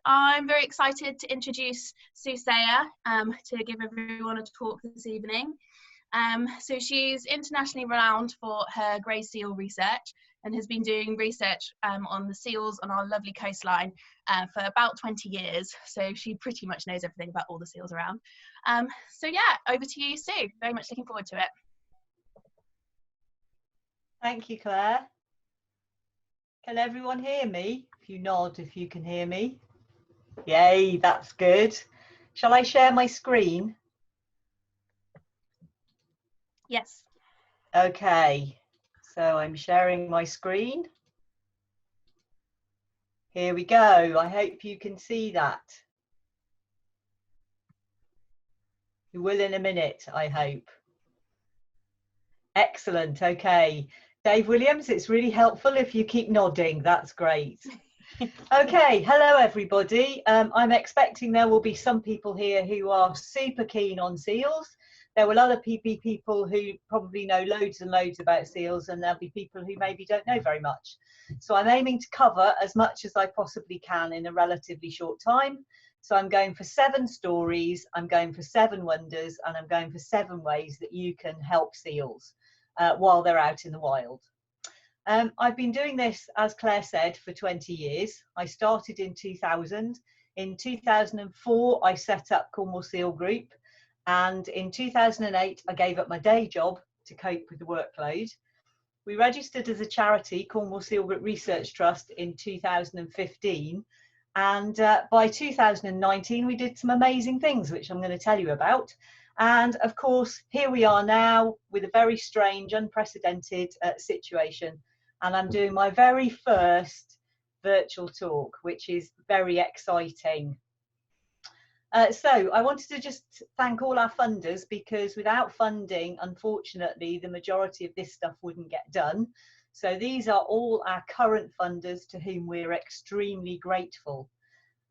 I'm very excited to introduce Sue Sayer to give everyone a talk this evening. So she's internationally renowned for her grey seal research and has been doing research on the seals on our lovely coastline for about 20 years. So she pretty much knows everything about all the seals around. So yeah, over to you, Sue. Very much looking forward to it. Thank you, Claire. Can everyone hear me? If you nod, if you can hear me. Yay, that's good. Shall I share my screen? Yes. Okay, so I'm sharing my screen. Here we go. I hope you can see that. You will in a minute, I hope. Excellent. Okay. Dave Williams, it's really helpful if you keep nodding. That's great. Okay, hello everybody. I'm expecting there will be some people here who are super keen on seals. There will other be people who probably know loads and loads about seals, and there'll be people who maybe don't know very much. So I'm aiming to cover as much as I possibly can in a relatively short time. So I'm going for 7 stories, I'm going for 7 wonders, and I'm going for 7 ways that you can help seals while they're out in the wild. I've been doing this, as Claire said, for 20 years. I started in 2000. In 2004, I set up Cornwall Seal Group. And in 2008, I gave up my day job to cope with the workload. We registered as a charity, Cornwall Seal Group Research Trust, in 2015. And by 2019, we did some amazing things, which I'm going to tell you about. And of course, here we are now with a very strange, unprecedented situation. And I'm doing my very first virtual talk, which is very exciting. So I wanted to just thank all our funders, because without funding, unfortunately, the majority of this stuff wouldn't get done. So these are all our current funders to whom we're extremely grateful.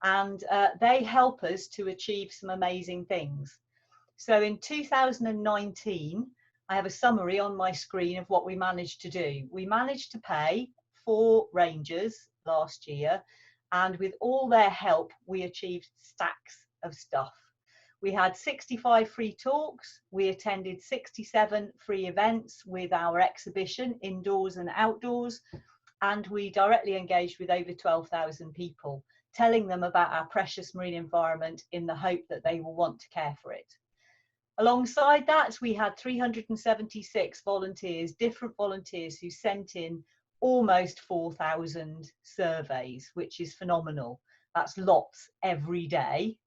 And they help us to achieve some amazing things. So in 2019, I have a summary on my screen of what we managed to do. We managed to pay 4 rangers last year, and with all their help, we achieved stacks of stuff. We had 65 free talks, we attended 67 free events with our exhibition, indoors and outdoors, and we directly engaged with over 12,000 people, telling them about our precious marine environment in the hope that they will want to care for it. Alongside that, we had 376 volunteers, different volunteers, who sent in almost 4,000 surveys, which is phenomenal. That's lots every day.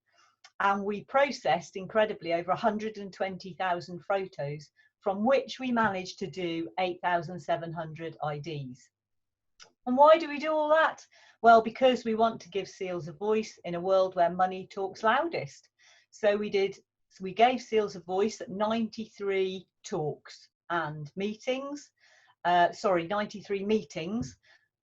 And we processed, incredibly, over 120,000 photos, from which we managed to do 8,700 IDs. And why do we do all that? Well, because we want to give seals a voice in a world where money talks loudest. So we gave seals a voice at 93 talks and meetings, 93 meetings.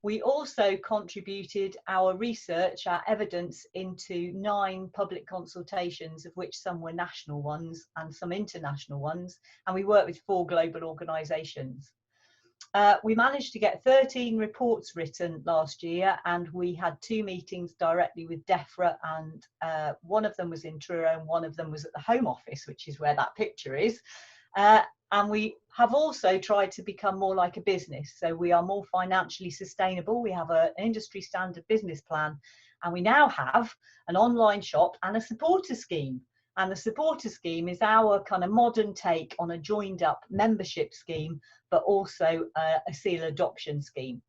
We also contributed our research, our evidence, into 9 public consultations, of which some were national ones and some international ones, and we worked with 4 global organisations. We managed to get 13 reports written last year, and we had 2 meetings directly with DEFRA, and one of them was in Truro and one of them was at the Home Office, which is where that picture is. And we have also tried to become more like a business. So we are more financially sustainable. We have an industry standard business plan, and we now have an online shop and a supporter scheme. And the supporter scheme is our kind of modern take on a joined up membership scheme, but also a seal adoption scheme.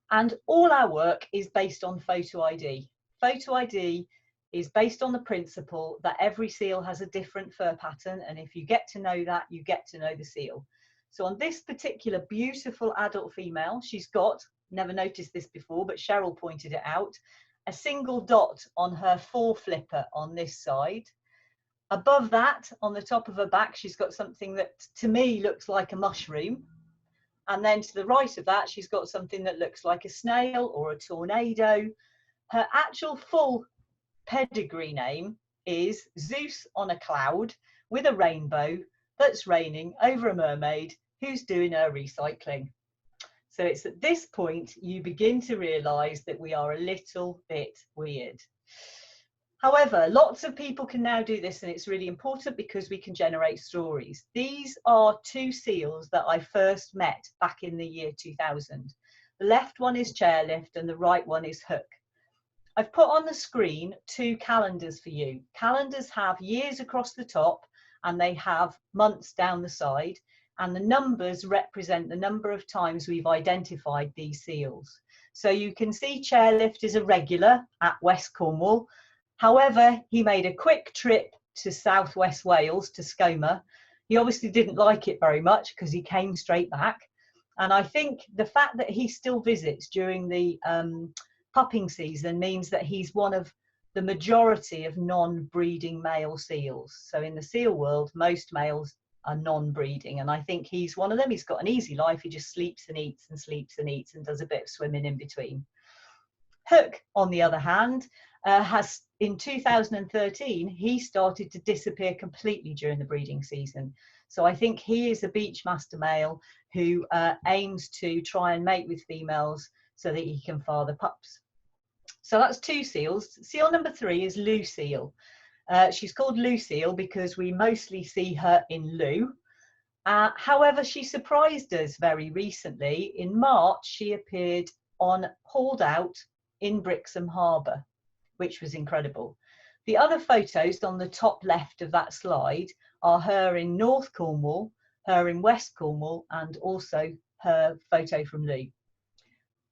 And all our work is based on photo ID. Photo ID is based on the principle that every seal has a different fur pattern, and if you get to know that, you get to know the seal. So on this particular beautiful adult female, she's got, never noticed this before, but Cheryl pointed it out, a single dot on her foreflipper on this side. Above that, on the top of her back, she's got something that to me looks like a mushroom. And then to the right of that, she's got something that looks like a snail or a tornado. Her actual full pedigree name is Zeus on a cloud with a rainbow that's raining over a mermaid who's doing her recycling. So it's at this point you begin to realise that we are a little bit weird. However, lots of people can now do this, and it's really important because we can generate stories. These are two seals that I first met back in the year 2000. The left one is Chairlift and the right one is Hook. I've put on the screen two calendars for you. Calendars have years across the top and they have months down the side, and the numbers represent the number of times we've identified these seals. So you can see Chairlift is a regular at West Cornwall. However, he made a quick trip to southwest Wales, to Skomer. He obviously didn't like it very much because he came straight back. And I think the fact that he still visits during the pupping season means that he's one of the majority of non-breeding male seals. So in the seal world, most males are non-breeding, and I think he's one of them. He's got an easy life. He just sleeps and eats and sleeps and eats and does a bit of swimming in between. Hook, on the other hand, has in 2013, he started to disappear completely during the breeding season. So I think he is a Beachmaster male who aims to try and mate with females so that he can father pups. So that's two seals. Seal number 3 is Lucille. She's called Lucille because we mostly see her in Lou. However, she surprised us very recently. In March, she appeared on Hauled Out in Brixham Harbour, which was incredible. The other photos on the top left of that slide are her in North Cornwall, her in West Cornwall, and also her photo from Lou.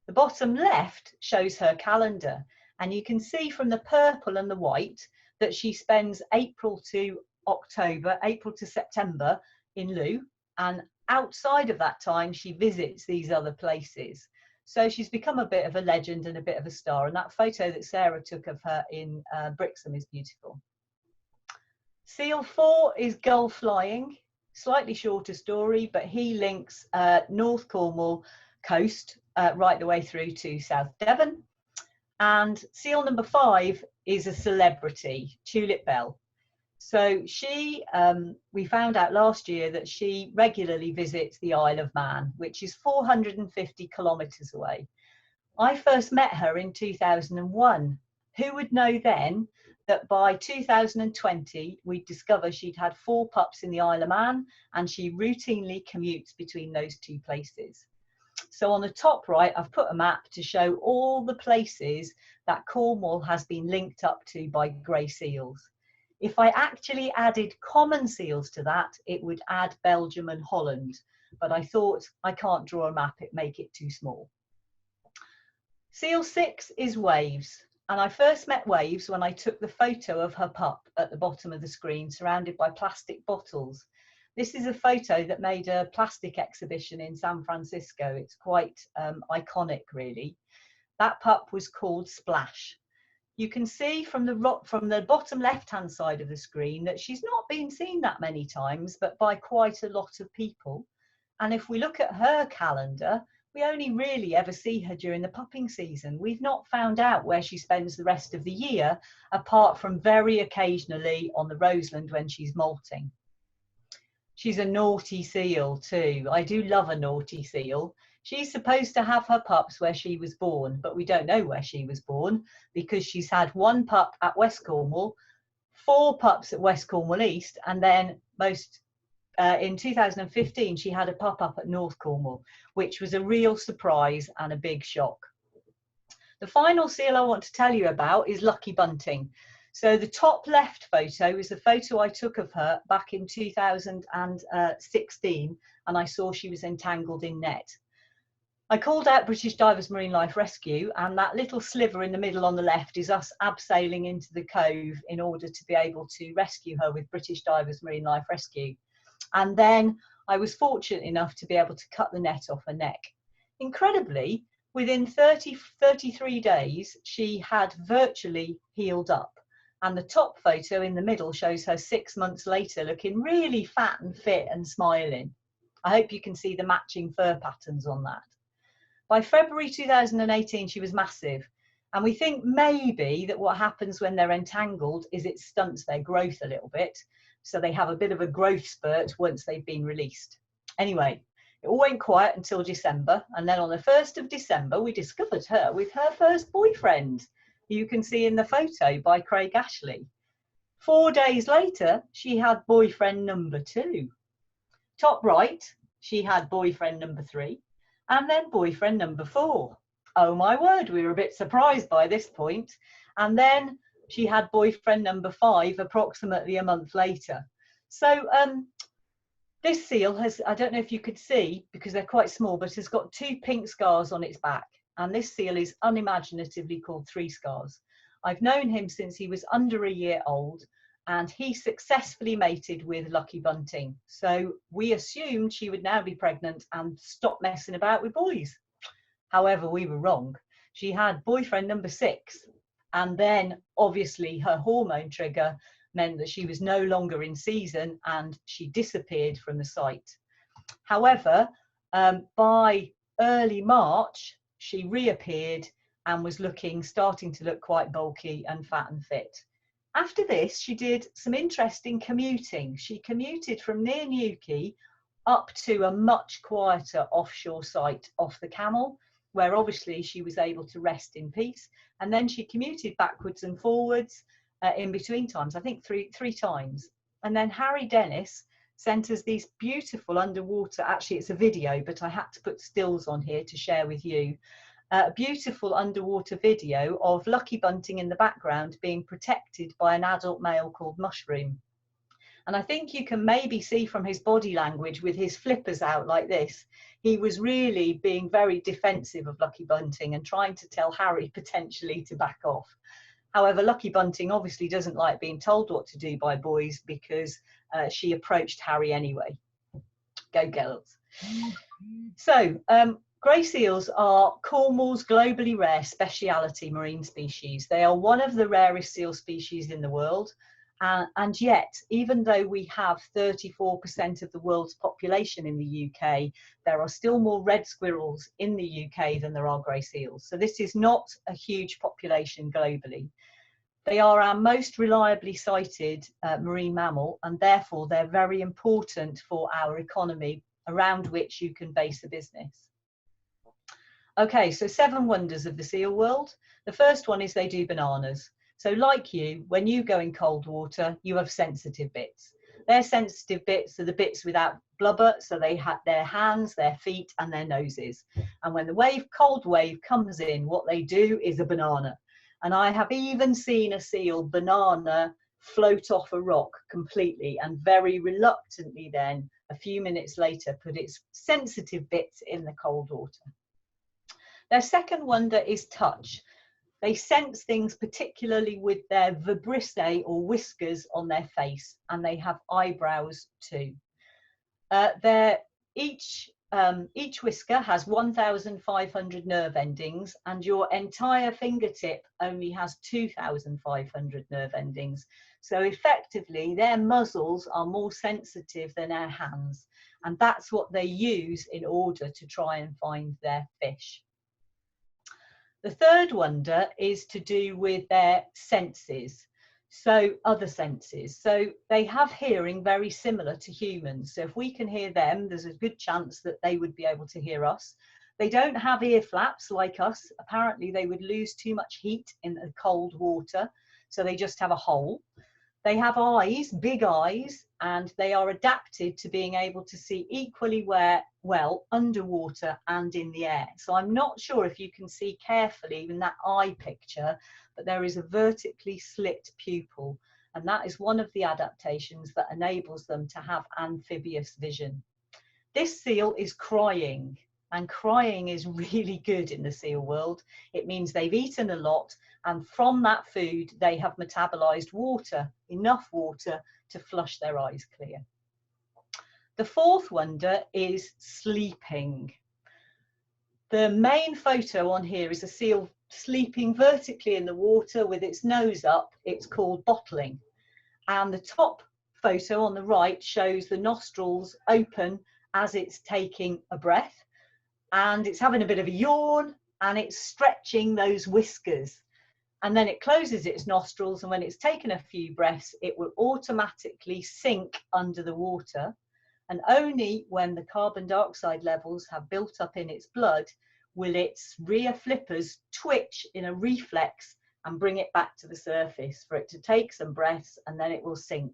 The bottom left shows her calendar, and you can see from the purple and the white that she spends April to September in Lou, and outside of that time she visits these other places. So she's become a bit of a legend and a bit of a star, and that photo that Sarah took of her in Brixham is beautiful. Seal 4 is Gull Flying, slightly shorter story, but he links North Cornwall coast right the way through to South Devon. And seal number 5 is a celebrity, Tulip Bell. So she, we found out last year that she regularly visits the Isle of Man, which is 450 kilometres away. I first met her in 2001. Who would know then that by 2020, we'd discover she'd had 4 pups in the Isle of Man, and she routinely commutes between those two places. So on the top right, I've put a map to show all the places that Cornwall has been linked up to by grey seals. If I actually added common seals to that, it would add Belgium and Holland. But I thought I can't draw a map, it'd make it too small. Seal 6 is Waves. And I first met Waves when I took the photo of her pup at the bottom of the screen, surrounded by plastic bottles. This is a photo that made a plastic exhibition in San Francisco. It's quite iconic, really. That pup was called Splash. You can see from the bottom left-hand side of the screen that she's not been seen that many times, but by quite a lot of people. And if we look at her calendar, we only really ever see her during the pupping season. We've not found out where she spends the rest of the year, apart from very occasionally on the Roseland when she's molting. She's a naughty seal too. I do love a naughty seal. She's supposed to have her pups where she was born, but we don't know where she was born because she's had 1 pup at West Cornwall, 4 pups at West Cornwall East, and then in 2015 she had a pup up at North Cornwall, which was a real surprise and a big shock. The final seal I want to tell you about is Lucky Bunting. So the top left photo is the photo I took of her back in 2016, and I saw she was entangled in net. I called out British Divers Marine Life Rescue, and that little sliver in the middle on the left is us abseiling into the cove in order to be able to rescue her with British Divers Marine Life Rescue. And then I was fortunate enough to be able to cut the net off her neck. Incredibly, within 33 days, she had virtually healed up. And the top photo in the middle shows her 6 months later looking really fat and fit and smiling. I hope you can see the matching fur patterns on that. By February 2018, she was massive. And we think maybe that what happens when they're entangled is it stunts their growth a little bit. So they have a bit of a growth spurt once they've been released. Anyway, It all went quiet until December, and then on the 1st of December we discovered her with her first boyfriend, who you can see in the photo by Craig Ashley. 4 days later she had boyfriend number 2. Top right, she had boyfriend number 3, and then boyfriend number 4. Oh my word, we were a bit surprised by this point. And then she had boyfriend number 5 approximately a month later. So this seal has, I don't know if you could see because they're quite small, but has got 2 pink scars on its back. And this seal is unimaginatively called 3 scars. I've known him since he was under a year old, and he successfully mated with Lucky Bunting. So we assumed she would now be pregnant and stop messing about with boys. However, we were wrong. She had boyfriend number 6, and then obviously her hormone trigger meant that she was no longer in season and she disappeared from the site. However, by early March, she reappeared and was starting to look quite bulky and fat and fit. After this, she did some interesting commuting. She commuted from near Newquay up to a much quieter offshore site off the Camel, where obviously she was able to rest in peace. And then she commuted backwards and forwards in between times, I think three times. And then Harry Dennis sent us these beautiful underwater, actually it's a video, but I had to put stills on here to share with you, a beautiful underwater video of Lucky Bunting in the background being protected by an adult male called Mushroom. And I think you can maybe see from his body language with his flippers out like this, he was really being very defensive of Lucky Bunting and trying to tell Harry potentially to back off. However, Lucky Bunting obviously doesn't like being told what to do by boys because she approached Harry anyway. Go girls. So, grey seals are Cornwall's globally rare speciality marine species. They are one of the rarest seal species in the world. And yet, even though we have 34% of the world's population in the UK, there are still more red squirrels in the UK than there are grey seals. So this is not a huge population globally. They are our most reliably sighted marine mammal, and therefore they're very important for our economy around which you can base a business. Okay, so 7 wonders of the seal world. The first one is they do bananas. So like you, when you go in cold water, you have sensitive bits. Their sensitive bits are the bits without blubber, so they have their hands, their feet and their noses. And when the cold wave comes in, what they do is a banana. And I have even seen a seal banana float off a rock completely and very reluctantly then, a few minutes later, put its sensitive bits in the cold water. Their second wonder is touch. They sense things particularly with their vibrissae or whiskers on their face, and they have eyebrows too. Each whisker has 1,500 nerve endings, and your entire fingertip only has 2,500 nerve endings. So effectively, their muzzles are more sensitive than our hands, and that's what they use in order to try and find their fish. The third wonder is to do with their senses, so other senses. So they have hearing very similar to humans. So if we can hear them, there's a good chance that they would be able to hear us. They don't have ear flaps like us. Apparently they would lose too much heat in the cold water, so they just have a hole. They have eyes, big eyes, and they are adapted to being able to see equally well underwater and in the air. So I'm not sure if you can see carefully in that eye picture, but there is a vertically slit pupil, and that is one of the adaptations that enables them to have amphibious vision. This seal is crying, and crying is really good in the seal world. It means they've eaten a lot, and from that food they have metabolized water, enough water to flush their eyes clear. The fourth wonder is sleeping. The main photo on here is a seal sleeping vertically in the water with its nose up. It's called bottling. And the top photo on the right shows the nostrils open as it's taking a breath, and it's having a bit of a yawn and it's stretching those whiskers. And then it closes its nostrils, and when it's taken a few breaths, it will automatically sink under the water. And only when the carbon dioxide levels have built up in its blood will its rear flippers twitch in a reflex and bring it back to the surface for it to take some breaths, and then it will sink.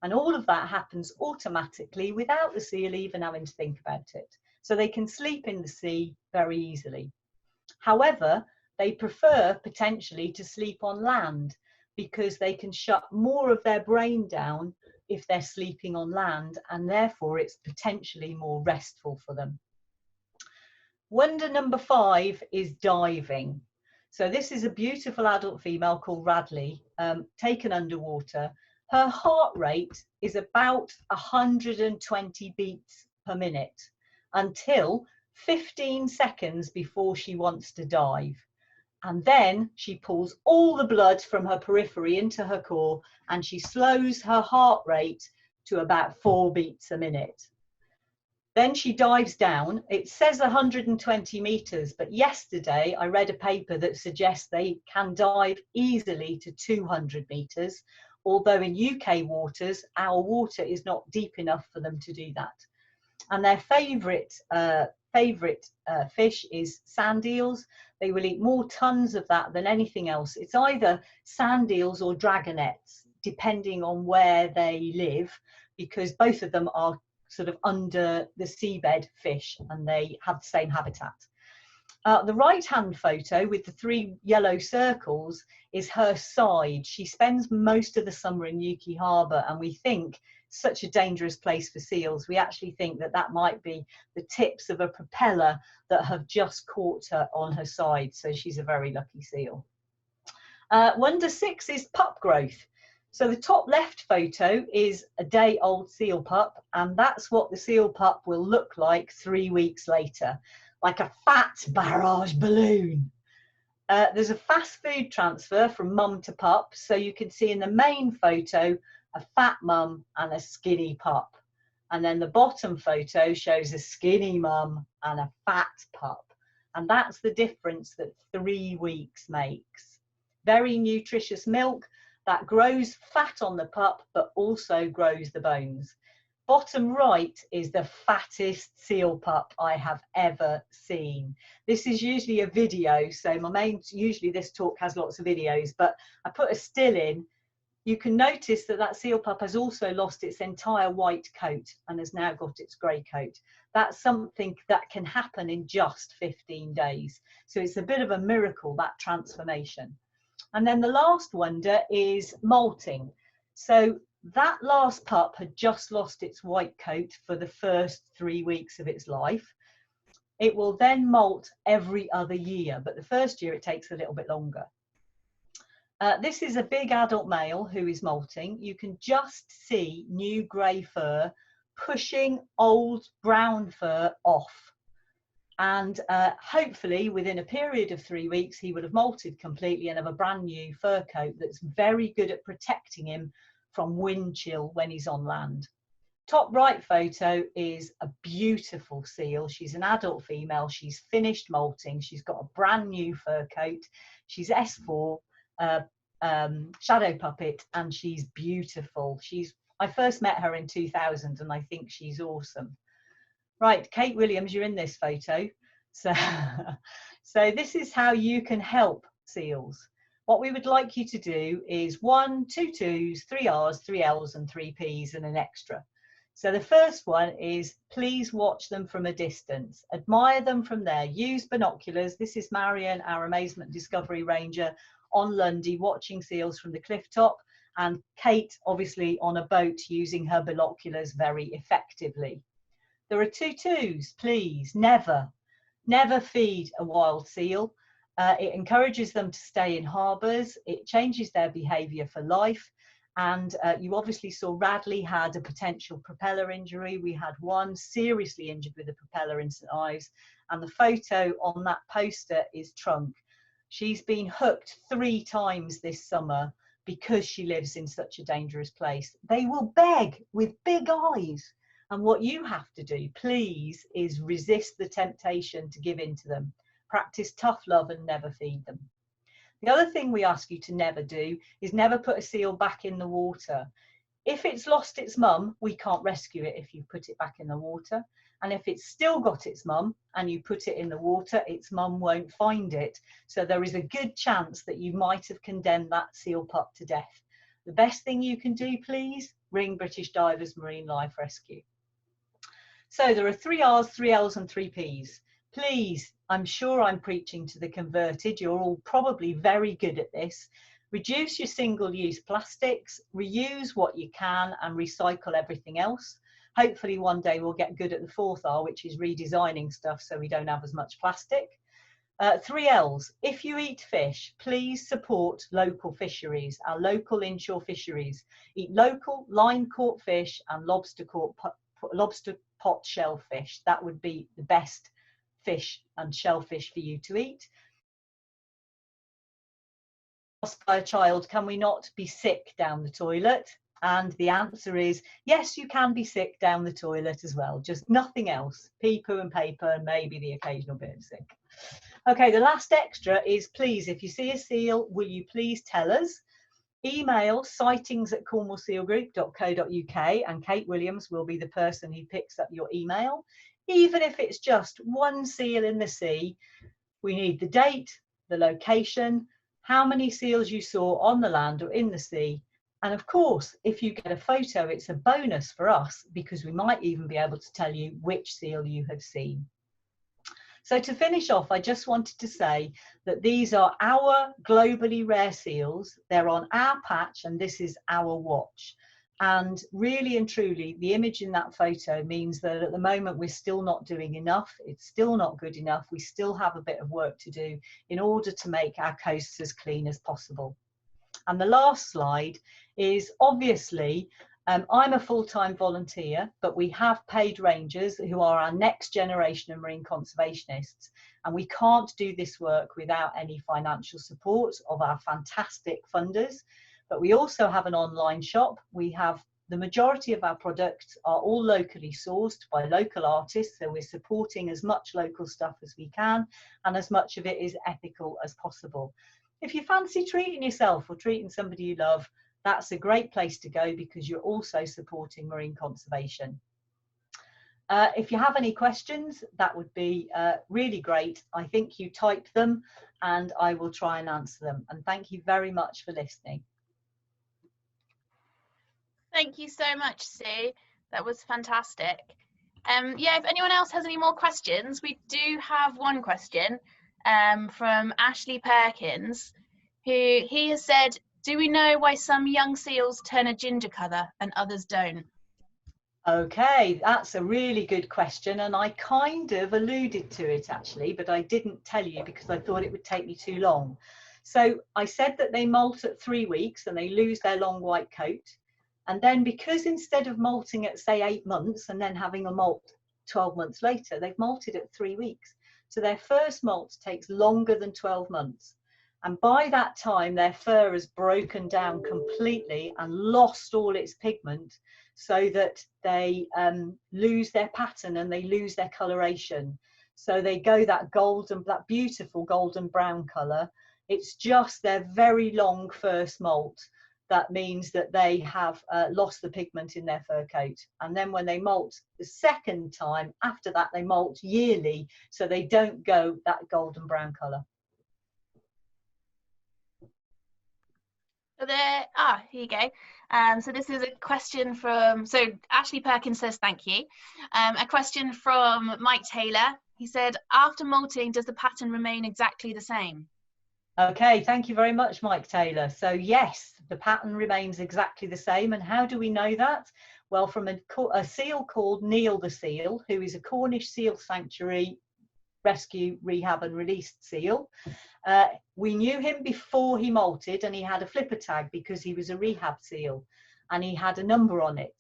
And all of that happens automatically without the seal even having to think about it. So they can sleep in the sea very easily. However, they prefer potentially to sleep on land because they can shut more of their brain down if they're sleeping on land, and therefore it's potentially more restful for them. Wonder number 5 is diving. So this is a beautiful adult female called Radley, taken underwater. Her heart rate is about 120 beats per minute until 15 seconds before she wants to dive. And then she pulls all the blood from her periphery into her core, and she slows her heart rate to about 4 beats a minute. Then she dives down. It says 120 meters, but yesterday I read a paper that suggests they can dive easily to 200 meters, although in UK waters, our water is not deep enough for them to do that. And their favourite fish is sand eels. They will eat more tons of that than anything else. It's either sand eels or dragonets, depending on where they live, because both of them are sort of under the seabed fish and they have the same habitat. The right-hand photo with the 3 yellow circles is her side. She spends most of the summer in Newquay Harbour, and we think such a dangerous place for seals. We actually think that that might be the tips of a propeller that have just caught her on her side. So she's a very lucky seal. Wonder 6 is pup growth. So the top left photo is a day-old seal pup, and that's what the seal pup will look like 3 weeks later, like a fat barrage balloon. There's a fast food transfer from mum to pup, so you can see in the main photo a fat mum and a skinny pup, and then the bottom photo shows a skinny mum and a fat pup, and that's the difference that 3 weeks makes. Very nutritious milk that grows fat on the pup but also grows the bones. Bottom right is the fattest seal pup I have ever seen. This is usually a video, so usually this talk has lots of videos, but I put a still in. You can notice that that seal pup has also lost its entire white coat and has now got its grey coat. That's something that can happen in just 15 days. So it's a bit of a miracle, that transformation. And then the last wonder is molting. So that last pup had just lost its white coat for the first 3 weeks of its life. It will then molt every other year, but the first year it takes a little bit longer. This is a big adult male who is molting. You can just see new grey fur pushing old brown fur off. And hopefully within a period of 3 weeks, he would have molted completely and have a brand new fur coat that's very good at protecting him from wind chill when he's on land. Top right photo is a beautiful seal. She's an adult female. She's finished molting. She's got a brand new fur coat. She's S4, shadow puppet, and she's beautiful. I first met her in 2000 and I think she's awesome. Right, Kate Williams, you're in this photo. So this is how you can help seals. What we would like you to do is 1, 2 2s, 3 Rs, 3 Ls and 3 Ps and an extra. So the first one is please watch them from a distance. Admire them from there. Use binoculars. This is Marion, our Amazement Discovery Ranger, on Lundy watching seals from the cliff top, and Kate obviously on a boat using her binoculars very effectively. There are 2 2s, please. Never feed a wild seal. It encourages them to stay in harbours. It changes their behaviour for life. And you obviously saw Radley had a potential propeller injury. We had one seriously injured with a propeller in St Ives. And the photo on that poster is Trunk. She's been hooked 3 times this summer because she lives in such a dangerous place. They will beg with big eyes. And what you have to do, please, is resist the temptation to give in to them. Practice tough love and never feed them. The other thing we ask you to never do is never put a seal back in the water. If it's lost its mum, we can't rescue it if you put it back in the water. And if it's still got its mum and you put it in the water, its mum won't find it. So there is a good chance that you might have condemned that seal pup to death. The best thing you can do, please, ring British Divers Marine Life Rescue. So there are 3 R's, 3 L's and 3 P's. Please, I'm sure I'm preaching to the converted. You're all probably very good at this. Reduce your single-use plastics, reuse what you can and recycle everything else. Hopefully one day we'll get good at the 4th R, which is redesigning stuff so we don't have as much plastic. 3 L's, if you eat fish, please support local fisheries, our local inshore fisheries. Eat local line-caught fish and lobster pot shellfish. That would be the best fish and shellfish for you to eat. Asked by a child, can we not be sick down the toilet? And the answer is yes, you can be sick down the toilet as well, just nothing else. Pee, poo and paper and maybe the occasional bit of sick. Okay, the last extra is, please, if you see a seal, will you please tell us? Email sightings@cornwallsealgroup.co.uk and Kate Williams will be the person who picks up your email. Even if it's just one seal in the sea, we need the date, the location, how many seals you saw on the land or in the sea. And of course, if you get a photo, it's a bonus for us because we might even be able to tell you which seal you have seen. So to finish off, I just wanted to say that these are our globally rare seals. They're on our patch and this is our watch. And really and truly, the image in that photo means that at the moment we're still not doing enough. It's still not good enough. We still have a bit of work to do in order to make our coasts as clean as possible. And the last slide is obviously, I'm a full-time volunteer, but we have paid rangers who are our next generation of marine conservationists. And we can't do this work without any financial support of our fantastic funders. But we also have an online shop. We have the majority of our products are all locally sourced by local artists. So we're supporting as much local stuff as we can and as much of it is ethical as possible. If you fancy treating yourself or treating somebody you love, that's a great place to go because you're also supporting marine conservation. If you have any questions, that would be really great. I think you type them and I will try and answer them. And thank you very much for listening. Thank you so much, Sue. That was fantastic. Yeah, if anyone else has any more questions, we do have one question from Ashley Perkins, who he has said, do we know why some young seals turn a ginger colour and others don't? Okay, that's a really good question, and I kind of alluded to it actually, but I didn't tell you because I thought it would take me too long. So I said that they molt at 3 weeks and they lose their long white coat. And then because instead of molting at say 8 months and then having a molt 12 months later, they've molted at 3 weeks. So their first molt takes longer than 12 months. And by that time, their fur has broken down completely and lost all its pigment so that they lose their pattern and they lose their coloration. So they go that golden, that beautiful golden brown colour. It's just their very long first molt that means that they have lost the pigment in their fur coat. And then when they molt the second time, after that, they molt yearly, so they don't go that golden brown colour. Here you go. So this is a question from, so Ashley Perkins says thank you. A question from Mike Taylor. He said, after molting, does the pattern remain exactly the same? Okay, thank you very much, Mike Taylor. So yes, the pattern remains exactly the same. And how do we know that? Well, from a seal called Neil the seal, who is a Cornish seal sanctuary rescue, rehab and released seal. We knew him before he molted, and he had a flipper tag because he was a rehab seal and he had a number on it.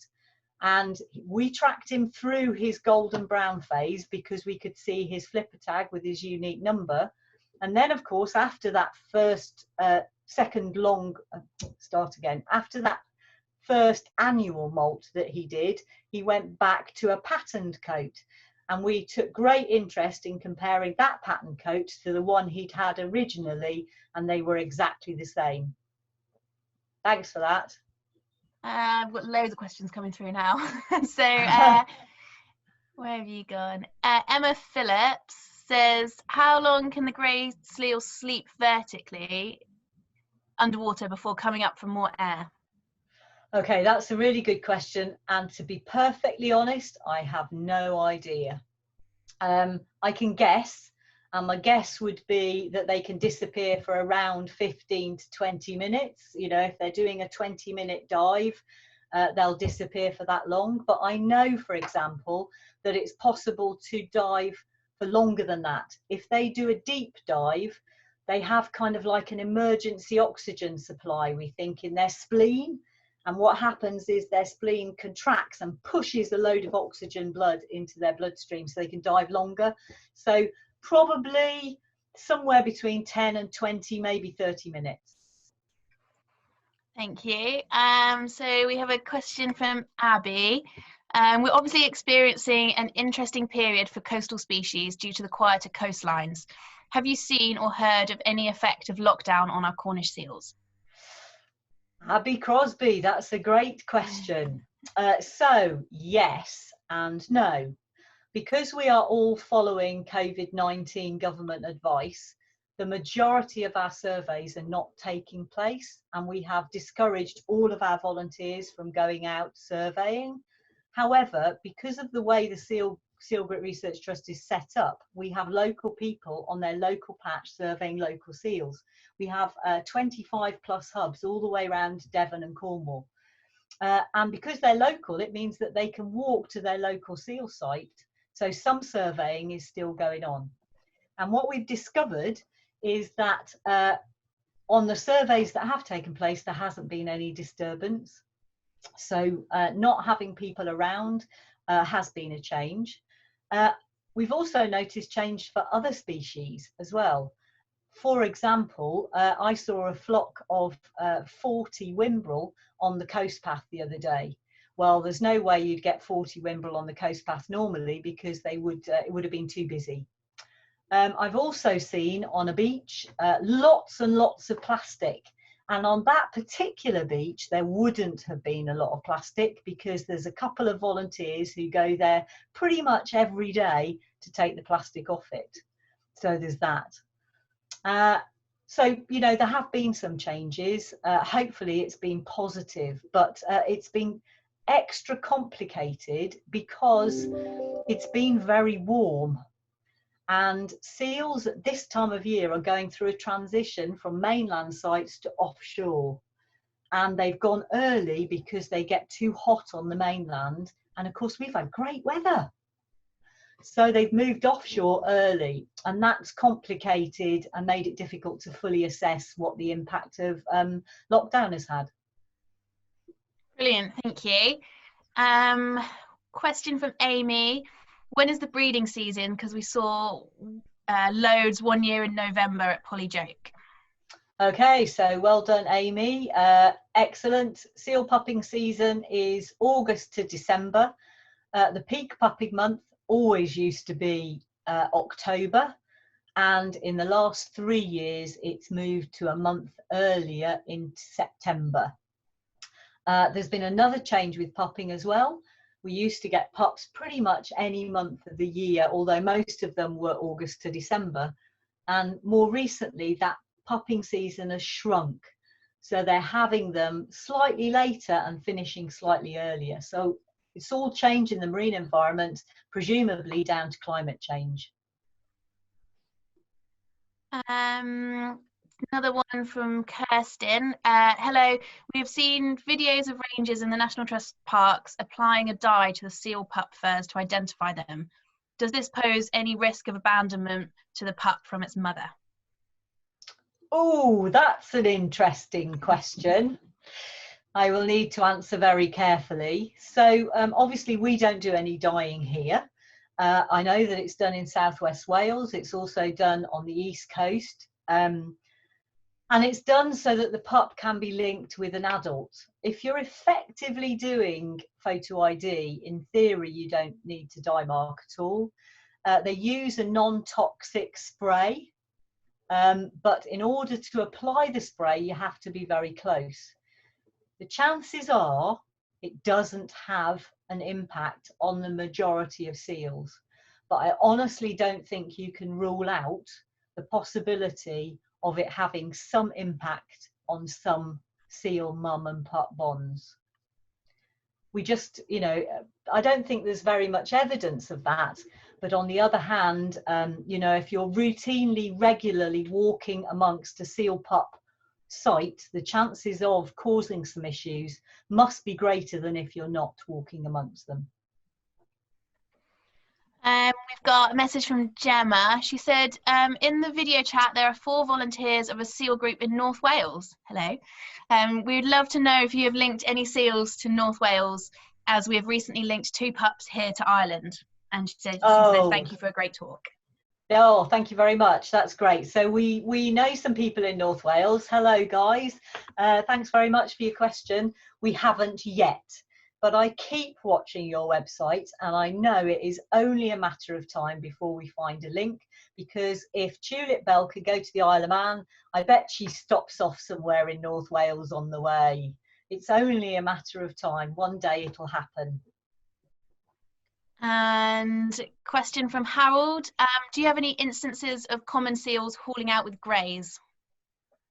And we tracked him through his golden brown phase because we could see his flipper tag with his unique number. And then, of course, after that first, after that first annual molt that he did, he went back to a patterned coat. And we took great interest in comparing that pattern coat to the one he'd had originally, and they were exactly the same. Thanks for that. I've got loads of questions coming through now. So, where have you gone? Emma Phillips says, how long can the grey seal sleep vertically underwater before coming up for more air? Okay, that's a really good question. And to be perfectly honest, I have no idea. I can guess, and my guess would be that they can disappear for around 15 to 20 minutes. You know, if they're doing a 20-minute dive, they'll disappear for that long. But I know, for example, that it's possible to dive for longer than that. If they do a deep dive, they have kind of like an emergency oxygen supply, we think, in their spleen. And what happens is their spleen contracts and pushes a load of oxygen blood into their bloodstream so they can dive longer. So probably somewhere between 10 and 20, maybe 30 minutes. Thank you. So we have a question from Abby. We're obviously experiencing an interesting period for coastal species due to the quieter coastlines. Have you seen or heard of any effect of lockdown on our Cornish seals? Abby Crosby, that's a great question. So yes and no. Because we are all following COVID-19 government advice, the majority of our surveys are not taking place, and we have discouraged all of our volunteers from going out surveying. However, because of the way the Seal Grit Research Trust is set up, we have local people on their local patch surveying local seals. We have 25 plus hubs all the way around Devon and Cornwall. And because they're local, it means that they can walk to their local seal site. So some surveying is still going on. And what we've discovered is that on the surveys that have taken place, there hasn't been any disturbance. So not having people around has been a change. We've also noticed change for other species as well. For example, I saw a flock of 40 whimbrel on the coast path the other day. Well, there's no way you'd get 40 whimbrel on the coast path normally because they would it would have been too busy. I've also seen on a beach lots and lots of plastic. And on that particular beach, there wouldn't have been a lot of plastic because there's a couple of volunteers who go there pretty much every day to take the plastic off it. So there's that. So, you know, there have been some changes. Hopefully it's been positive, but it's been extra complicated because it's been very warm. And seals at this time of year are going through a transition from mainland sites to offshore. And they've gone early because they get too hot on the mainland. And of course, we've had great weather. So they've moved offshore early, and that's complicated and made it difficult to fully assess what the impact of lockdown has had. Brilliant, thank you. Question from Amy. When is the breeding season? Because we saw loads one year in November at Polyjoke. Okay, so well done, Amy. Excellent. Seal pupping season is August to December. The peak pupping month always used to be October, and in the last 3 years it's moved to a month earlier in September. There's been another change with pupping as well. We used to get pups pretty much any month of the year, although most of them were August to December. And more recently, that pupping season has shrunk. So they're having them slightly later and finishing slightly earlier. So it's all change in the marine environment, presumably down to climate change. Another one from Kirsten. Hello, we have seen videos of rangers in the National Trust parks applying a dye to the seal pup furs to identify them. Does this pose any risk of abandonment to the pup from its mother? Oh, that's an interesting question. I will need to answer very carefully. So obviously we don't do any dyeing here. I know that it's done in Southwest Wales. It's also done on the East Coast. And it's done so that the pup can be linked with an adult. If you're effectively doing photo ID, in theory, you don't need to dye mark at all. They use a non-toxic spray, but in order to apply the spray, you have to be very close. the chances are it doesn't have an impact on the majority of seals. But I honestly don't think you can rule out the possibility of it having some impact on some seal mum and pup bonds. We just, you know, I don't think there's very much evidence of that. But on the other hand, you know, if you're routinely, regularly walking amongst a seal pup site, the chances of causing some issues must be greater than if you're not walking amongst them. We've got a message from Gemma. She said, in the video chat, there are 4 volunteers of a seal group in North Wales. Hello. We'd love to know if you have linked any seals to North Wales, as we have recently linked 2 pups here to Ireland. And she said thank you for a great talk. Oh, thank you very much. That's great. So we know some people in North Wales. Hello, guys. Thanks very much for your question. We haven't yet. But I keep watching your website, and I know it is only a matter of time before we find a link, because if Tulip Bell could go to the Isle of Man, I bet she stops off somewhere in North Wales on the way. It's only a matter of time. One day it'll happen. And question from Harold. Do you have any instances of common seals hauling out with greys?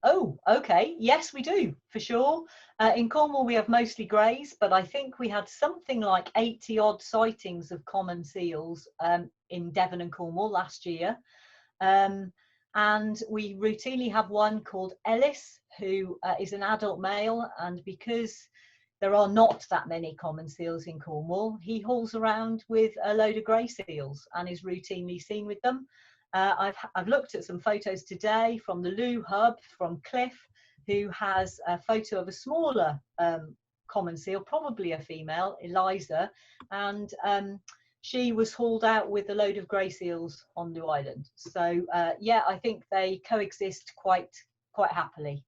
Oh, okay. Yes, we do, for sure. In Cornwall, we have mostly greys, but I think we had something like 80 odd sightings of common seals in Devon and Cornwall last year. And we routinely have one called Ellis, who is an adult male. And because there are not that many common seals in Cornwall, he hauls around with a load of grey seals and is routinely seen with them. I've looked at some photos today from the Loo Hub from Cliff, who has a photo of a smaller common seal, probably a female, Eliza, and she was hauled out with a load of grey seals on Loo Island. So yeah, I think they coexist quite happily.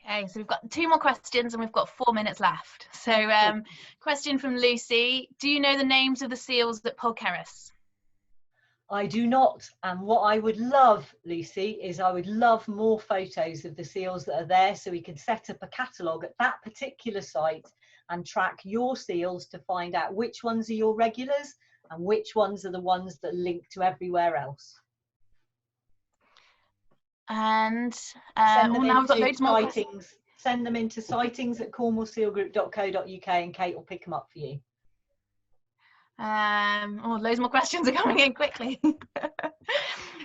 Okay, so we've got 2 more questions and we've got 4 minutes left. So question from Lucy. Do you know the names of the seals at Polkeris? I do not, and what I would love, Lucy, is I would love more photos of the seals that are there, so we could set up a catalogue at that particular site and track your seals to find out which ones are your regulars and which ones are the ones that link to everywhere else. And now we've got loads more sightings. Send them into sightings at cornwallsealgroup.co.uk and Kate will pick them up for you. Loads more questions are coming in quickly.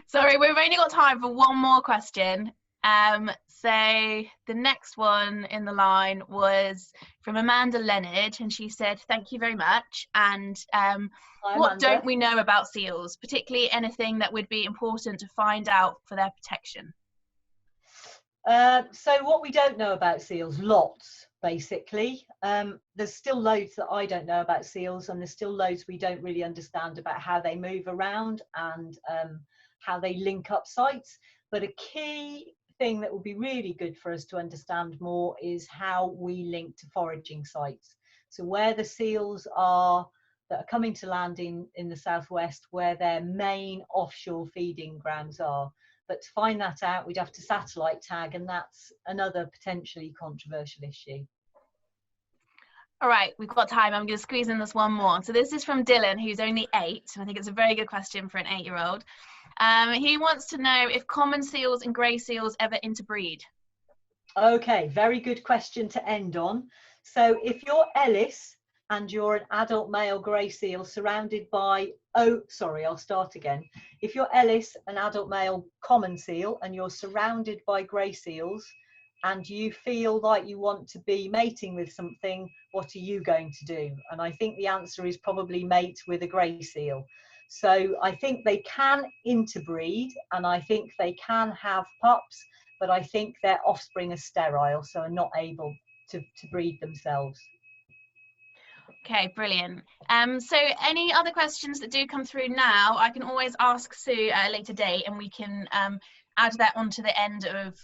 Sorry, we've only got time for 1 more question. So the next one in the line was from Amanda Leonard, and she said, thank you very much. And what don't we know about seals, particularly anything that would be important to find out for their protection? So what we don't know about seals, lots, basically. There's still loads that I don't know about seals, and there's still loads we don't really understand about how they move around and how they link up sites. But a key thing that would be really good for us to understand more is how we link to foraging sites. So where the seals are that are coming to land in the southwest, where their main offshore feeding grounds are. But to find that out, we'd have to satellite tag, and that's another potentially controversial issue. All right, we've got time. I'm going to squeeze in this one more. So this is from Dylan, who's only 8. And I think it's a very good question for an 8-year-old. He wants to know if common seals and grey seals ever interbreed. Okay, very good question to end on. So if you're Ellis and you're an adult male grey seal surrounded by, I'll start again. If you're Ellis, an adult male common seal, and you're surrounded by grey seals, and you feel like you want to be mating with something, what are you going to do? And I think the answer is probably mate with a grey seal. So I think they can interbreed, and I think they can have pups, but I think their offspring are sterile, so are not able to breed themselves. Okay, brilliant. So any other questions that do come through now, I can always ask Sue at a later date, and we can add that onto the end of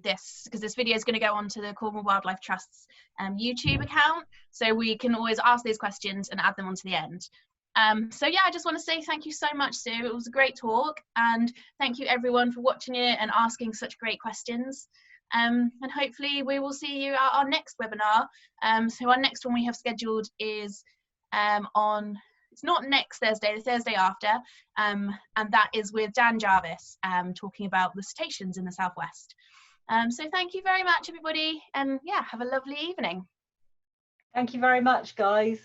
this, because this video is going to go onto the Cornwall Wildlife Trust's YouTube account. So we can always ask these questions and add them onto the end. So yeah, I just want to say thank you so much, Sue. It was a great talk, and thank you everyone for watching it and asking such great questions. and hopefully we will see you at our next webinar. So our next one we have scheduled is it's not next Thursday, the Thursday after, and that is with Dan Jarvis, talking about the cetaceans in the southwest. So thank you very much, everybody, and yeah, have a lovely evening. Thank you very much, guys.